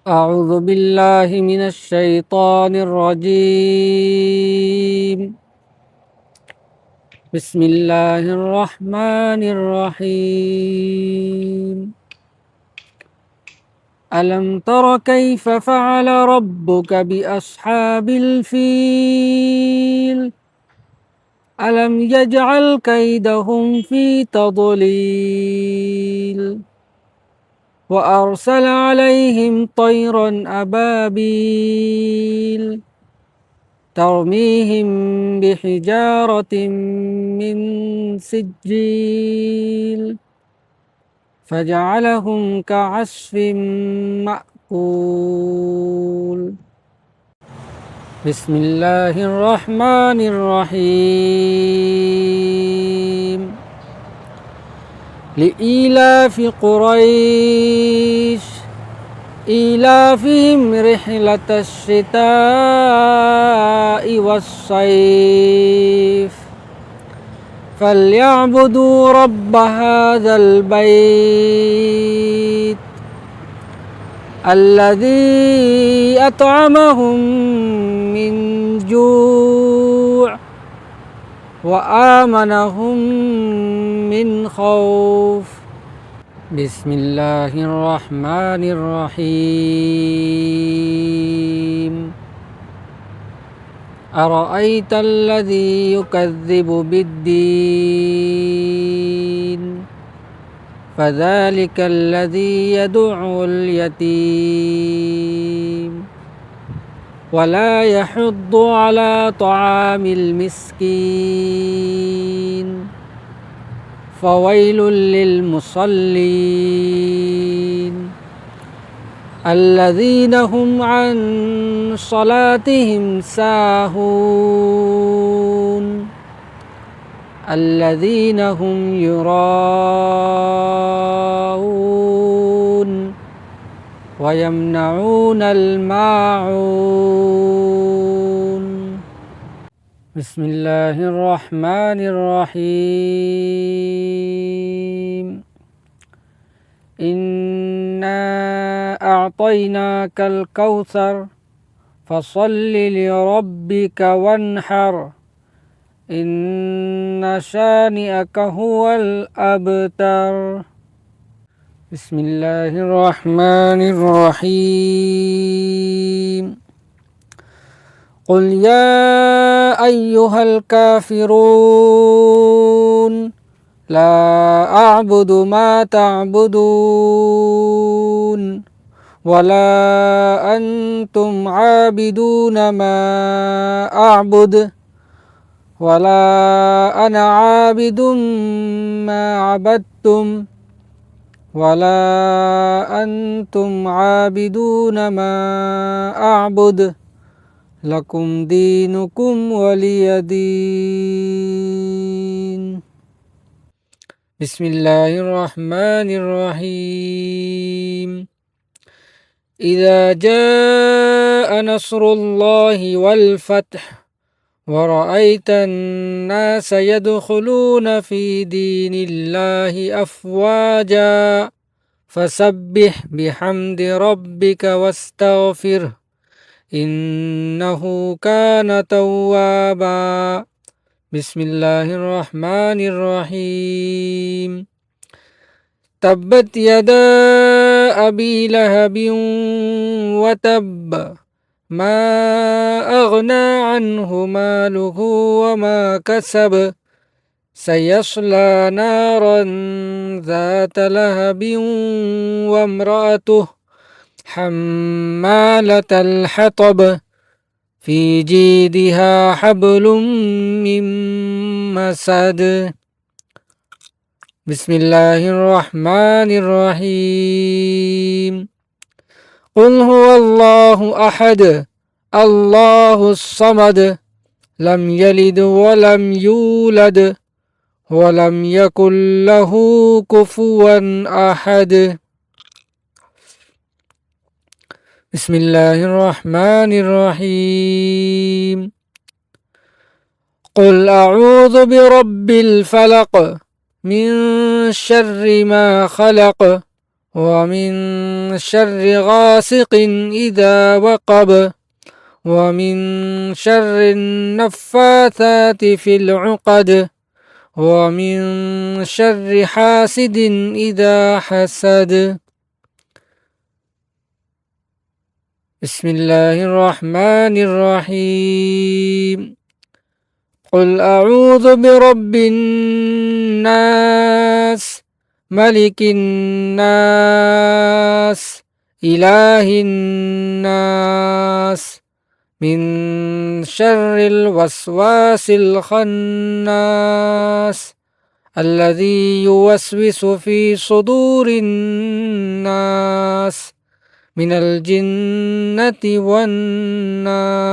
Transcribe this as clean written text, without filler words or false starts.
أعوذ بالله من الشيطان الرجيم. بسم الله الرحمن الرحيم. ألم تر كيف فعل ربك بأصحاب الفيل؟ ألم يجعل كيدهم في تضليل وأرسل عليهم طيرا أبابيل ترميهم بحجارة من سجيل فجعلهم كعصف مأكول. بسم الله الرحمن الرحيم. لإيلاف قريش إيلافهم رحلة الشتاء والصيف فليعبدوا رب هذا البيت الذي أطعمهم من جوع وآمنهم من خوف. بسم الله الرحمن الرحيم. أرأيت الذي يكذب بالدين فذلك الذي يدع اليتيم ولا يحض على طعام المسكين فويل للمصلين الذين هم عن صلاتهم ساهون الذين هم يراءون ويمنعون الماعون. بسم الله الرحمن الرحيم. إنا أعطيناك الكوثر فصل لربك وانحر إن شانئك هو الأبتر. بسم الله الرحمن الرحيم. قل يا أيها الكافرون لا أعبد ما تعبدون ولا أنتم عابدون ما أعبد ولا أنا عابد ما عبدتم ولا أنتم عابدون ما أعبد لكم دينكم ولي دين. بسم الله الرحمن الرحيم. إذا جاء نصر الله والفتح ورأيت الناس يدخلون في دين الله أفواجا فسبح بحمد ربك واستغفره إنه كان توابا. بسم الله الرحمن الرحيم. تبت يدا أبي لهب وتب ما أغنى عنه ماله وما كسب سيصلى نارا ذات لهب وامرأته حمالة الحطب في جيدها حبل من مسد. بسم الله الرحمن الرحيم. قل هو الله أحد الله الصمد لم يلد ولم يولد ولم يكن له كفوا أحد. بسم الله الرحمن الرحيم. قل أعوذ برب الفلق من شر ما خلق ومن شر غاسق إذا وقب ومن شر النفاثات في العقد ومن شر حاسد إذا حسد بسم الله الرحمن الرحيم قل أعوذ برب الناس ملك الناس إله الناس من شر الوسواس الخناس الذي يوسوس في صدور الناس من الجنة والناس